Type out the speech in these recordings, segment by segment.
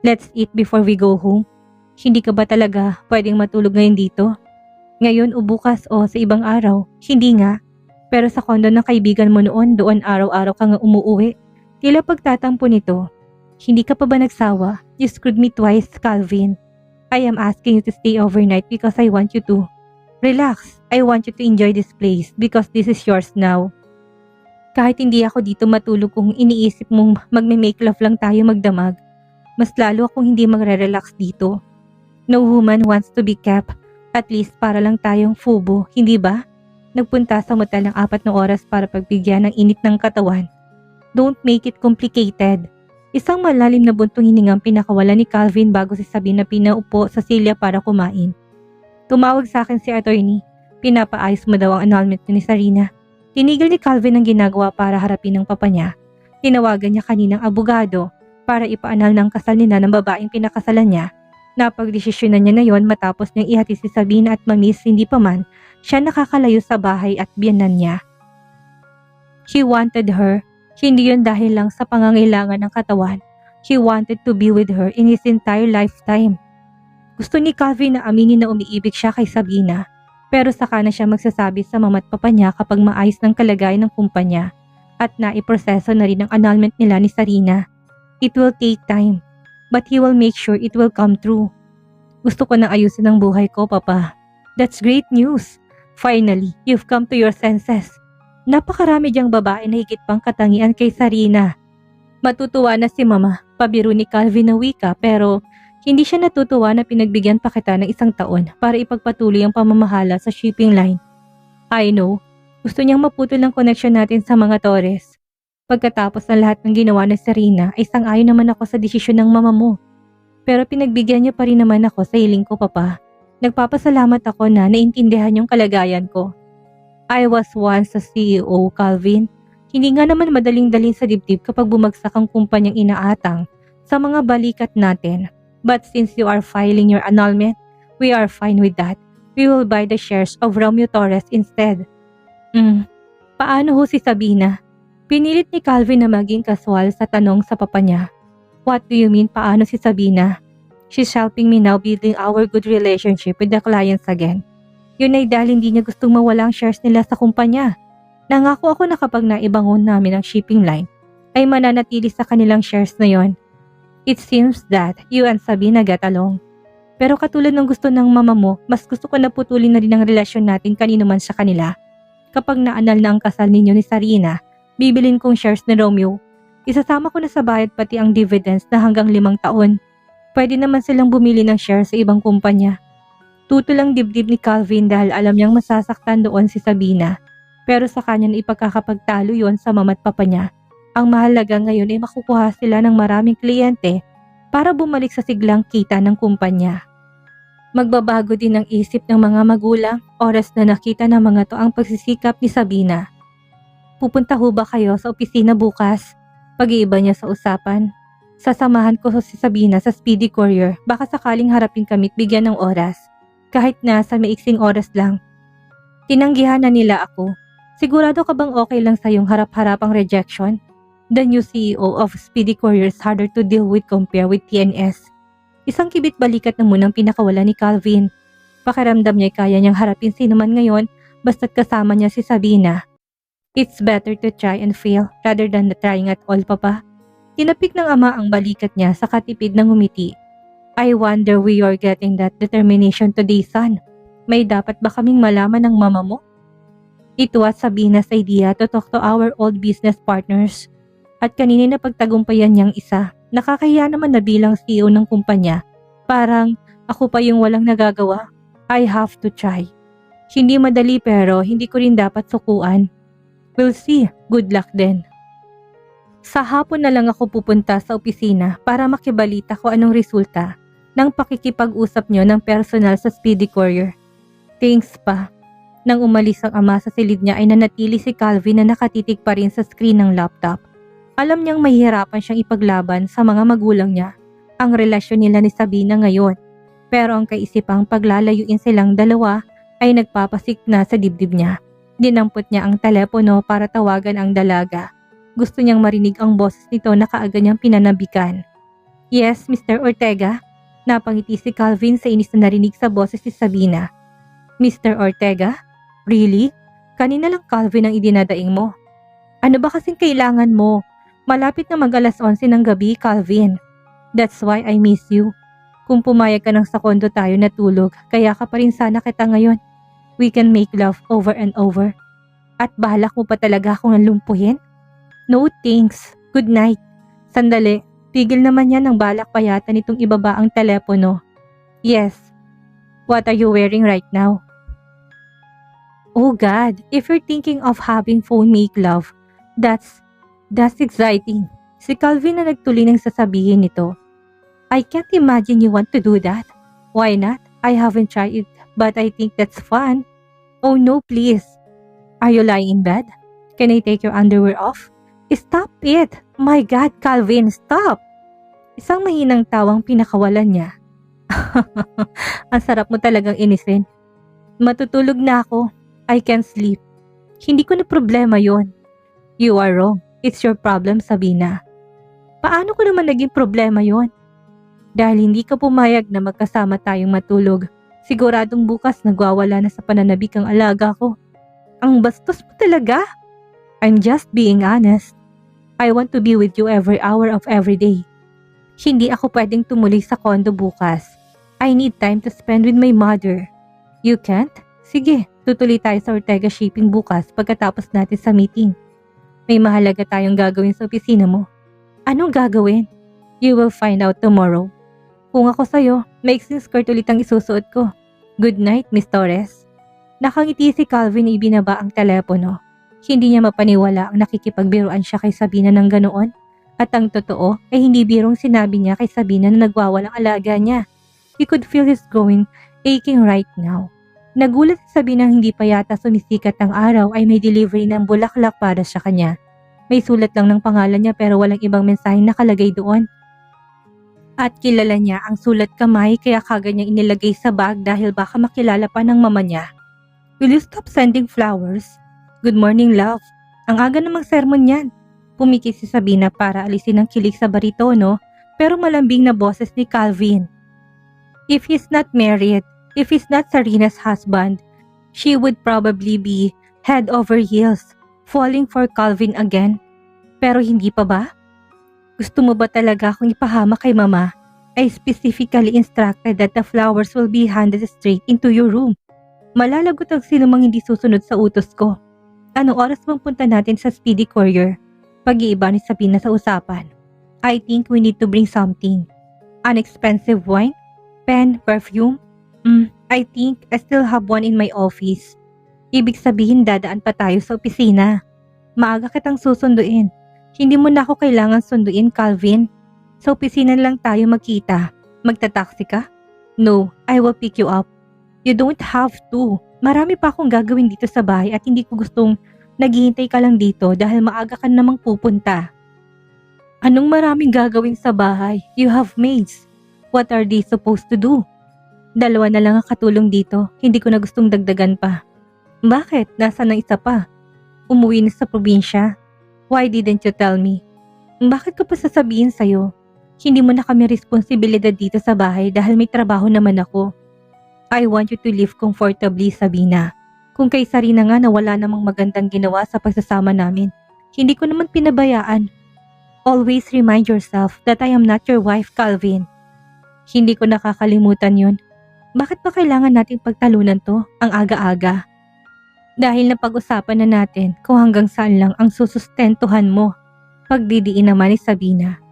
Let's eat before we go home. Hindi ka ba talaga pwedeng matulog ngayon dito? Ngayon o bukas o sa ibang araw? Hindi nga. Pero sa kondo ng kaibigan mo noon, doon araw-araw ka nga umuuwi. Tila pagtatampo nito. Hindi ka pa ba nagsawa? You screwed me twice, Calvin. I am asking you to stay overnight because I want you to. Relax. I want you to enjoy this place because this is yours now. Kahit hindi ako dito matulog kung iniisip mong magme-make love lang tayo magdamag, mas lalo akong hindi magre-relax dito. No woman wants to be kept, at least para lang tayong fubo, hindi ba? Nagpunta sa motel ng 4 na oras para pagbigyan ng init ng katawan. Don't make it complicated. Isang malalim na buntong hiningang pinakawala ni Calvin bago si Sabina pinaupo sa silya para kumain. Tumawag sa akin si attorney. Pinapaayos mo daw ang annulment ni Sarina. Tinigil ni Calvin ang ginagawa para harapin ng papa niya. Tinawagan niya kaninang abogado para ipaanal ng kasal nila ng babaeng pinakasalan niya. Napagdesisyonan niya na yon matapos niyang ihati si Sabina at Mamis hindi pa man siya nakakalayo sa bahay at biyanan niya. He wanted her. Hindi yun dahil lang sa pangangailangan ng katawan. He wanted to be with her in his entire lifetime. Gusto ni Calvin na aminin na umiibig siya kay Sabina. Pero saka na siya magsasabi sa mama at papa niya kapag maayos ng kalagayan ng kumpanya at naiproseso na rin ang annulment nila ni Sarina. It will take time, but he will make sure it will come true. Gusto ko nang ayusin ang buhay ko, Papa. That's great news. Finally, you've come to your senses. Napakarami diyang babae na higit pang katangian kay Sarina. Matutuwa na si Mama, pabiro ni Calvin na wika pero hindi siya natutuwa na pinagbigyan pa kita ng 1 taon para ipagpatuloy ang pamamahala sa shipping line. I know, gusto niyang maputol ang connection natin sa mga Torres. Pagkatapos ng lahat ng ginawa ni Sarina ay sang-ayon naman ako sa desisyon ng mama mo. Pero pinagbigyan niya pa rin naman ako sa hiling ko, Papa. Nagpapasalamat ako na naintindihan yung kalagayan ko. I was once a CEO, Calvin. Hindi nga naman madaling-daling sa dibdib kapag bumagsak ang kumpanyang inaatang sa mga balikat natin. But since you are filing your annulment, we are fine with that. We will buy the shares of Romeo Torres instead. Paano ho si Sabina? Pinilit ni Calvin na maging kaswal sa tanong sa papa niya. What do you mean paano si Sabina? She's helping me now building our good relationship with the clients again. Yun ay dahil hindi niya gustong mawala ang shares nila sa kumpanya. Nangako ako na kapag naibangon namin ang shipping line, ay mananatili sa kanilang shares na yon. It seems that you and Sabina get along. Pero katulad ng gusto ng mama mo, mas gusto ko na putulin na rin ang relasyon natin kanino man sa kanila. Kapag naanal na ang kasal ninyo ni Sarina, bibilin kong shares ni Romeo. Isasama ko na sa bayad pati ang dividends na hanggang 5 taon. Pwede naman silang bumili ng shares sa ibang kumpanya. Tutol ang dibdib ni Calvin dahil alam niyang masasaktan doon si Sabina. Pero sa kanya na ipagkakapagtalo yon sa mama at papa niya. Ang mahalaga ngayon ay makukuha sila ng maraming kliyente para bumalik sa siglang kita ng kumpanya. Magbabago din ang isip ng mga magulang oras na nakita ng mga to ang pagsisikap ni Sabina. Pupunta ho ba kayo sa opisina bukas? Pag-iiba niya sa usapan. Sasamahan ko si Sabina sa Speedy Courier baka sakaling harapin kami at bigyan ng oras. Kahit na sa maiksing oras lang. Tinanggihan na nila ako. Sigurado ka bang okay lang sa iyong harap-harapang rejection? The new CEO of Speedy Courier is harder to deal with compared with TNS. Isang kibit balikat na munang pinakawala ni Calvin. Pakiramdam niya kaya niyang harapin sino man ngayon basta't kasama niya si Sabina. It's better to try and fail rather than trying at all, Papa. Tinapik ng ama ang balikat niya sa katipid ng ngumiti. I wonder where you're getting that determination today, son. May dapat ba kaming malaman ng mama mo? It was Sabina's idea to talk to our old business partners. At kanina na pagtagumpayan niyang isa, nakakahiya naman na bilang CEO ng kumpanya. Parang ako pa yung walang nagagawa. I have to try. Hindi madali pero hindi ko rin dapat sukuan. We'll see. Good luck then. Sa hapon na lang ako pupunta sa opisina para makibalita ko anong resulta ng pakikipag-usap nyo ng personal sa Speedy Courier. Thanks pa. Nang umalis ang ama sa silid niya ay nanatili si Calvin na nakatitig pa rin sa screen ng laptop. Alam niyang mahihirapan siyang ipaglaban sa mga magulang niya ang relasyon nila ni Sabina ngayon. Pero ang kaisipang paglalayuin silang dalawa ay nagpapasik na sa dibdib niya. Dinampot niya ang telepono para tawagan ang dalaga. Gusto niyang marinig ang boses nito na kaagad niyang pinanabikan. Yes, Mr. Ortega. Napangiti si Calvin sa inis na narinig sa boses ni Sabina. Mr. Ortega? Really? Kanina lang Calvin ang idinadaing mo. Ano ba kasing kailangan mo? Malapit na mag-alas 11 ng gabi, Calvin. That's why I miss you. Kung pumayag ka ng sa kondo tayo natulog, kaya ka pa rin sana kita ngayon. We can make love over and over. At balak mo pa talaga akong lumpuhin? No thanks. Good night. Sandali, tigil naman yan ng balak pa yata nitong ibaba ang telepono. Yes. What are you wearing right now? Oh God, if you're thinking of having phone make love, that's exciting. Si Calvin na nagtuloy ng sasabihin nito. I can't imagine you want to do that. Why not? I haven't tried it, but I think that's fun. Oh no, please. Are you lying in bed? Can I take your underwear off? Stop it! My God, Calvin, stop! Isang mahinang tawang pinakawalan niya. Ang sarap mo talagang inisin. Matutulog na ako. I can't sleep. Hindi ko na problema yon. You are wrong. It's your problem, Sabina. Paano ko naman naging problema yon? Dahil hindi ka pumayag na magkasama tayong matulog, siguradong bukas nagwawala na sa pananabik ang alaga ko. Ang bastos mo talaga. I'm just being honest. I want to be with you every hour of every day. Hindi ako pwedeng tumuloy sa kondo bukas. I need time to spend with my mother. You can't? Sige, tutuloy tayo sa Ortega Shipping bukas pagkatapos natin sa meeting. May mahalaga tayong gagawin sa opisina mo. Anong gagawin? You will find out tomorrow. Kung ako sa'yo, maiksing skirt ulit ang isusuot ko. Good night, Miss Torres. Nakangiti si Calvin na ibinaba ang telepono. Hindi niya mapaniwala ang nakikipagbiruan siya kay Sabina ng ganoon. At ang totoo ay hindi birong sinabi niya kay Sabina na nagwawalang alaga niya. He could feel his growing aching right now. Nagulat si Sabina hindi pa yata sumisikat ang araw ay may delivery ng bulaklak para sa kanya. May sulat lang ng pangalan niya pero walang ibang mensaheng nakalagay doon. At kilala niya ang sulat kamay kaya kagad niya inilagay sa bag dahil baka makilala pa ng mama niya. Will you stop sending flowers? Good morning, love. Ang aga namang sermon yan. Pumikit si Sabina para alisin ang kilig sa baritono pero malambing na boses ni Calvin. If he's not married, if he's not Sarina's husband, she would probably be head over heels, falling for Calvin again. Pero hindi pa ba? Gusto mo ba talaga akong ipahama kay mama? I specifically instructed that the flowers will be handed straight into your room. Malalagot ang sinumang hindi susunod sa utos ko. Anong oras bang punta natin sa Speedy Courier? Pag-iiba ni Sabina sa usapan. I think we need to bring something. An expensive wine? Pen? Perfume? I think I still have one in my office. Ibig sabihin dadaan pa tayo sa opisina. Maaga kitang susunduin. Hindi mo na ako kailangan sunduin, Calvin. Sa opisina lang tayo magkita. Magta-taxi ka? No, I will pick you up. You don't have to. Marami pa akong gagawin dito sa bahay at hindi ko gustong naghihintay ka lang dito dahil maaga ka namang pupunta. Anong maraming gagawin sa bahay? You have maids. What are they supposed to do? Dalawa na lang ang katulong dito. Hindi ko na gustong dagdagan pa. Bakit? Nasaan ang isa pa? Umuwi na sa probinsya. Why didn't you tell me? Bakit ko pa sasabihin sa'yo? Hindi mo na kami responsibilidad dito sa bahay dahil may trabaho naman ako. I want you to live comfortably, Sabina. Kung kay Sarina nga na wala namang magandang ginawa sa pagsasama namin, hindi ko naman pinabayaan. Always remind yourself that I am not your wife, Calvin. Hindi ko nakakalimutan yun. Bakit pa kailangan nating pagtalunan to ang aga-aga? Dahil napag-usapan na natin kung hanggang saan lang ang susustentuhan mo. Pagdidiin naman ni Sabina.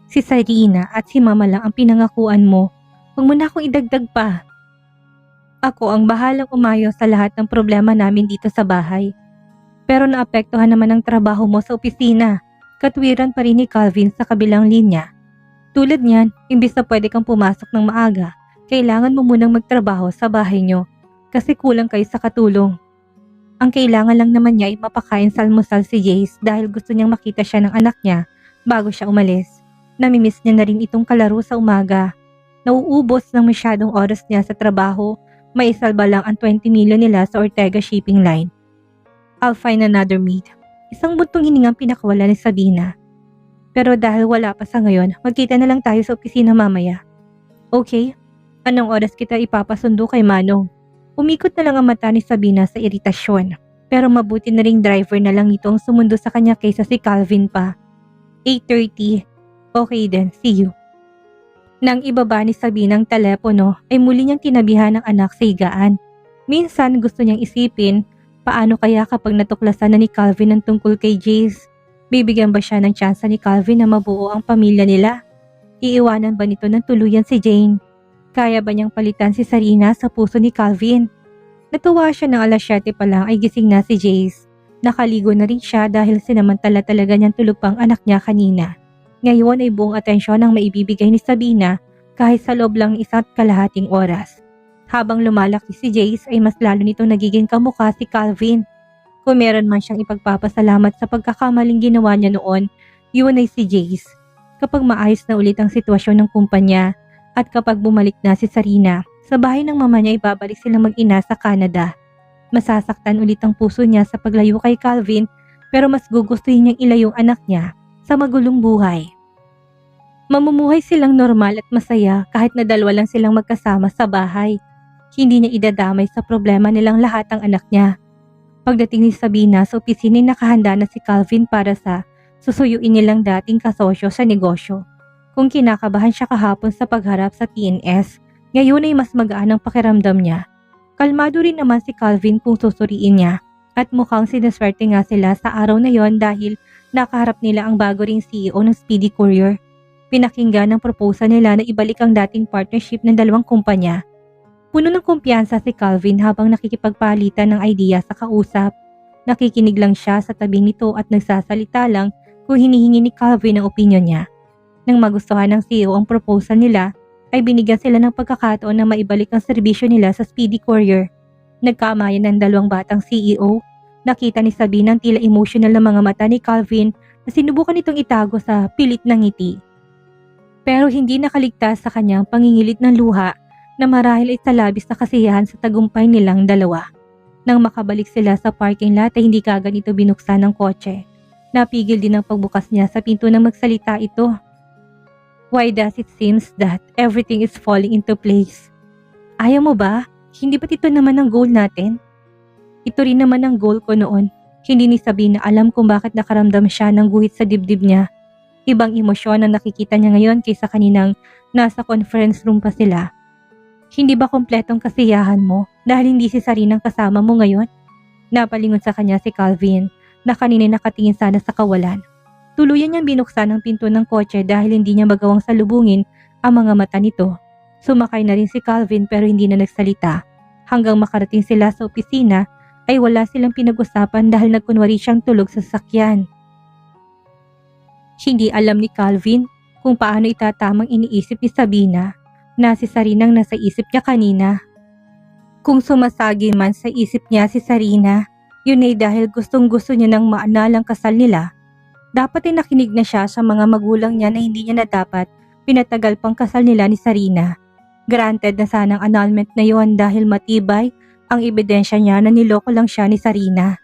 Si Sarina at si Mama lang ang pinangakuan mo. Huwag mo na akong idagdag pa. Ako ang bahalang umayo sa lahat ng problema namin dito sa bahay. Pero naapektuhan naman ang trabaho mo sa opisina. Katwiran pa rin ni Calvin sa kabilang linya. Tulad niyan, imbis na pwede kang pumasok ng maaga, kailangan mo munang magtrabaho sa bahay nyo kasi kulang kayo sa katulong. Ang kailangan lang naman niya ay mapakain sa almusal si Jace dahil gusto niyang makita siya ng anak niya bago siya umalis. Namimiss niya na rin itong kalaro sa umaga. Nauubos ng masyadong oras niya sa trabaho. May isalba lang ang 20 million nila sa Ortega Shipping Line. I'll find another maid. Isang buntong hiningang pinakawala ni Sabina. Pero dahil wala pa sa ngayon, magkita na lang tayo sa opisina mamaya. Okay? Anong oras kita ipapasundo kay Manong? Umikot na lang ang mata ni Sabina sa iritasyon. Pero mabuti na ring driver na lang ito ang sumundo sa kanya kaysa si Calvin pa. 8:30. Okay then, see you. Nang ibaba ni Sabina ang telepono ay muli niyang tinabihan ng anak sa higaan. Minsan gusto niyang isipin, paano kaya kapag natuklasan na ni Calvin ang tungkol kay Jace? Bibigyan ba siya ng tsansa ni Calvin na mabuo ang pamilya nila? Iiwanan ba nito ng tuluyan si Jane? Kaya ba niyang palitan si Sarina sa puso ni Calvin? Natuwa siya ng 7:00 pa lang ay gising na si Jace. Nakaligo na rin siya dahil sinamantala talaga niyang tulog pang anak niya kanina. Ngayon ay buong atensyon ang maibibigay ni Sabina kahit sa loob lang 1.5 oras. Habang lumalaki si Jace ay mas lalo nitong nagiging kamukha si Calvin. Kung meron man siyang ipagpapasalamat sa pagkakamaling ginawa niya noon, yun ay si Jace. Kapag maayos na ulit ang sitwasyon ng kumpanya at kapag bumalik na si Sarina, sa bahay ng mama niya ibabalik silang mag-ina sa Canada. Masasaktan ulit ang puso niya sa paglayo kay Calvin pero mas gugustuhin niyang ilayo ang anak niya sa magulong buhay. Mamumuhay silang normal at masaya kahit na dalawa lang silang magkasama sa bahay. Hindi niya idadamay sa problema nilang lahat ang anak niya. Pagdating ni Sabina sa opisina nakahanda na si Calvin para sa susuyuin nilang dating kasosyo sa negosyo. Kung kinakabahan siya kahapon sa pagharap sa TNS, ngayon ay mas magaan ang pakiramdam niya. Kalmado rin naman si Calvin kung susuriin niya at mukhang sinuswerte nga sila sa araw na yon dahil nakaharap nila ang bago ring CEO ng Speedy Courier. Pinakinggan ang proposal nila na ibalik ang dating partnership ng dalawang kumpanya. Puno ng kumpiyansa si Calvin habang nakikipagpalitan ng idea sa kausap. Nakikinig lang siya sa tabi nito at nagsasalita lang kung hinihingi ni Calvin ang opinyon niya. Nang magustuhan ng CEO ang proposal nila, ay binigyan sila ng pagkakataon na maibalik ang serbisyo nila sa Speedy Courier. Nagkamayan ng dalawang batang CEO. Nakita ni Sabina ang tila emotional na mga mata ni Calvin na sinubukan nitong itago sa pilit ng ngiti. Pero hindi nakaligtas sa kanyang pangingilit ng luha na marahil ay sa labis na kasiyahan sa tagumpay nilang dalawa. Nang makabalik sila sa parking lot ay hindi kaagad ito binuksan ng kotse. Napigil din ang pagbukas niya sa pinto nang magsalita ito. Why does it seems that everything is falling into place? Ayaw mo ba? Hindi ba't ito naman ang goal natin? Ito rin naman ang goal ko noon. Hindi ni Sabina alam kung bakit nakaramdam siya ng guhit sa dibdib niya. Ibang emosyon ang nakikita niya ngayon kaysa kaninang nasa conference room pa sila. Hindi ba kompletong kasiyahan mo dahil hindi si Sarinang kasama mo ngayon? Napalingon sa kanya si Calvin na kanina nakatingin sana sa kawalan. Tuluyan niyang binuksan ang pinto ng kotse dahil hindi niya magawang salubungin ang mga mata nito. Sumakay na rin si Calvin pero hindi na nagsalita. Hanggang makarating sila sa opisina ay wala silang pinag-usapan dahil nagkunwari siyang tulog sa sasakyan. Hindi alam ni Calvin kung paano itatamang iniisip ni Sabina na si Sarinang nasa isip niya kanina. Kung sumasagi man sa isip niya si Sarina, yun ay dahil gustong-gusto niya nang maanalang kasal nila. Dapat ay nakinig na siya sa mga magulang niya na hindi niya na dapat pinatagal pang kasal nila ni Sarina. Granted na sanang annulment na yon dahil matibay ang ebidensya niya na niloko lang siya ni Sarina.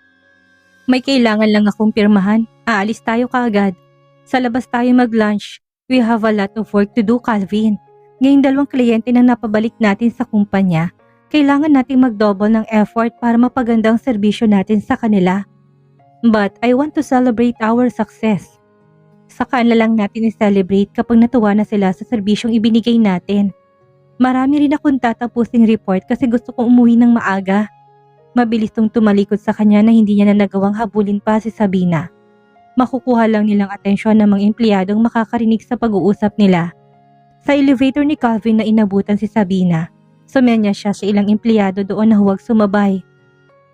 May kailangan lang akong pirmahan. Aalis tayo kaagad. Sa labas tayo mag-lunch. We have a lot of work to do, Calvin. Ngayong dalawang kliyente na napabalik natin sa kumpanya, kailangan nating mag-double ng effort para mapaganda ang serbisyo natin sa kanila. But I want to celebrate our success. Saka na lang natin i-celebrate kapag natuwa na sila sa serbisyong ibinigay natin. Marami rin akong tatapusing report kasi gusto kong umuwi ng maaga. Mabilis tong tumalikod sa kanya na hindi niya na nagawang habulin pa si Sabina. Makukuha lang nilang atensyon ng mga empleyadong makakarinig sa pag-uusap nila. Sa elevator ni Calvin na inabutan si Sabina, sumenya siya sa ilang empleyado doon na huwag sumabay.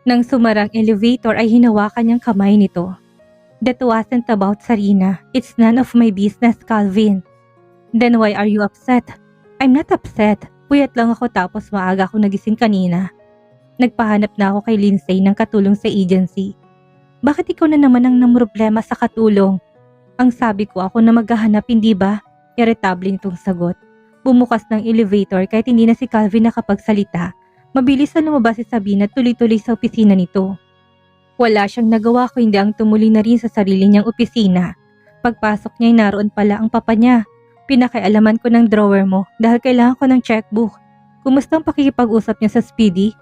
Nang sumarang elevator ay hinawakan niyang kamay nito. That wasn't about Sarina. It's none of my business, Calvin. Then why are you upset? I'm not upset. Puyat lang ako tapos maaga ako nagising kanina. Nagpahanap na ako kay Lindsay ng katulong sa agency. Bakit ikaw na naman ang namroblema sa katulong? Ang sabi ko ako na maghahanap, hindi ba? Irritable nitong sagot. Bumukas ng elevator kahit hindi na si Calvin nakapagsalita. Mabilis na lumabas si Sabina tuloy-tuloy sa opisina nito. Wala siyang nagawa kundi ang tumuli na rin sa sarili niyang opisina. Pagpasok niya ay naroon pala ang papa niya. Pinakialaman ko ng drawer mo dahil kailangan ko ng checkbook. Kumusta ang pakikipag-usap niya sa Speedy?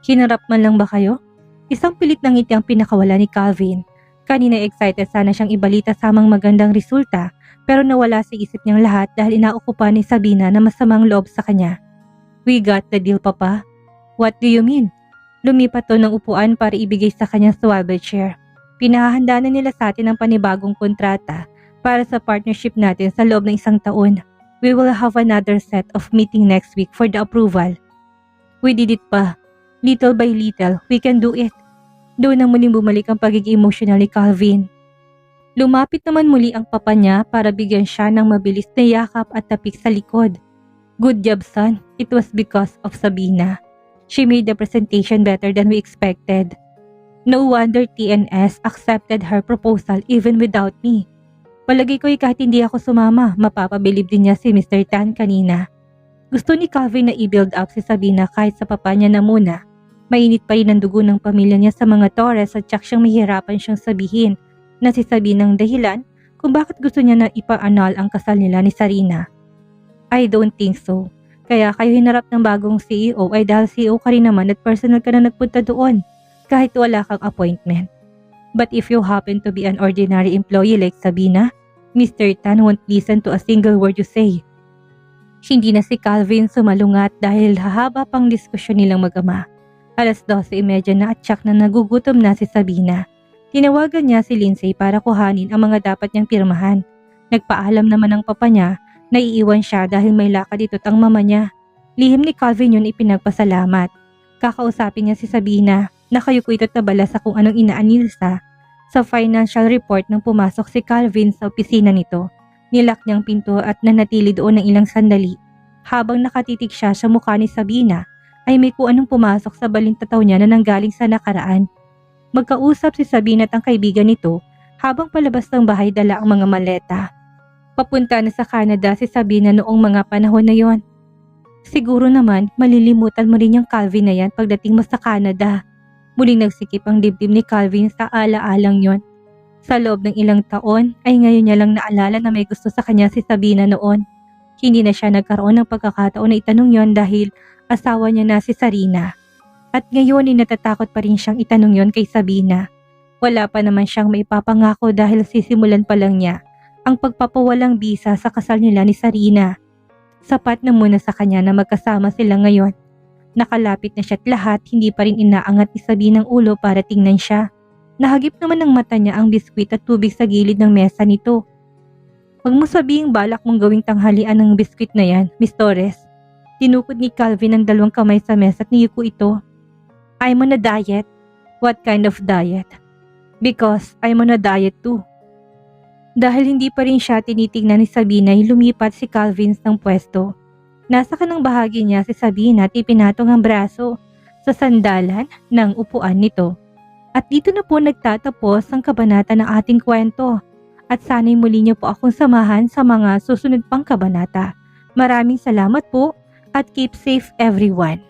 Hinarap man lang ba kayo? Isang pilit na ngiti ang pinakawala ni Calvin. Kanina excited sana siyang ibalita sa amang magandang resulta pero nawala sa isip niyang lahat dahil inaukupa ni Sabina na masamang loob sa kanya. We got the deal, Papa. What do you mean? Lumipat to ng upuan para ibigay sa kanyang swivel chair. Pinahahanda na nila sa atin ang panibagong kontrata para sa partnership natin sa loob ng 1 taon. We will have another set of meeting next week for the approval. We did it pa. Little by little, we can do it. Doon na muling bumalik ang pagiging emotional ni Calvin. Lumapit naman muli ang papa niya para bigyan siya ng mabilis na yakap at tapik sa likod. Good job, son. It was because of Sabina. She made the presentation better than we expected. No wonder TNS accepted her proposal even without me. Palagay ko kahit hindi ako sumama, mapapabilib din niya si Mr. Tan kanina. Gusto ni Calvin na i-build up si Sabina kahit sa papa niya na muna. Mainit pa rin ang dugo ng pamilya niya sa mga Torres at tsak siyang mahirapan siyang sabihin na si Sabina ang dahilan kung bakit gusto niya na ipa-annul ang kasal nila ni Sarina. I don't think so. Kaya kayo hinarap ng bagong CEO ay dahil CEO ka rin naman at personal ka na nagpunta doon kahit wala kang appointment. But if you happen to be an ordinary employee like Sabina, Mr. Tan won't listen to a single word you say. Hindi na si Calvin sumalungat dahil hahaba pang diskusyon nilang mag-ama. 12:30 na at tsak na nagugutom na si Sabina. Tinawagan niya si Lindsay para kuhanin ang mga dapat niyang pirmahan. Nagpaalam naman ang papa niya na iiwan siya dahil may lakad ito't ang mama niya. Lihim ni Calvin yun ipinagpasalamat. Kakausapin niya si Sabina na kayo ko ito't nabala sa kung anong inaanilsa sa financial report nang pumasok si Calvin sa opisina nito. Nilak niyang pinto at nanatili doon ng ilang sandali. Habang nakatitig siya sa mukha ni Sabina ay may kung anong pumasok sa balintataw niya na nanggaling sa nakaraan. Magkausap si Sabina at ang kaibigan nito habang palabas ng bahay dala ang mga maleta. Papunta na sa Canada si Sabina noong mga panahon na yon. Siguro naman malilimutan mo rin yung Calvin na yan pagdating mo sa Canada. Muling nagsikip ang dibdib ni Calvin sa ala-alang yon. Sa loob ng ilang taon ay ngayon niya lang naalala na may gusto sa kanya si Sabina noon. Hindi na siya nagkaroon ng pagkakataon na itanong yon dahil asawa niya na si Sarina. At ngayon ay natatakot pa rin siyang itanong yon kay Sabina. Wala pa naman siyang maipapangako dahil sisimulan pa lang niya ang pagpapawalang bisa sa kasal nila ni Sarina. Sapat na muna sa kanya na magkasama sila ngayon. Nakalapit na siya't lahat hindi pa rin inaangat ni Sabina ng ulo para tingnan siya. Nahagip naman ng mata niya ang biskwit at tubig sa gilid ng mesa nito. Huwag mo sabihing balak mong gawing tanghalian ng biskwit na yan, Miss Torres. Tinukod ni Calvin ang 2 kamay sa mesa at niyuko ito. I'm on a diet. What kind of diet? Because I'm on a diet too. Dahil hindi pa rin siya tinitingnan ni Sabina ay lumipat si Calvin ng pwesto. Nasa kanang bahagi niya si Sabina at ipinatong ang braso sa sandalan ng upuan nito. At dito na po nagtatapos ang kabanata ng ating kwento. At sana'y muli niyo po akong samahan sa mga susunod pang kabanata. Maraming salamat po at keep safe everyone.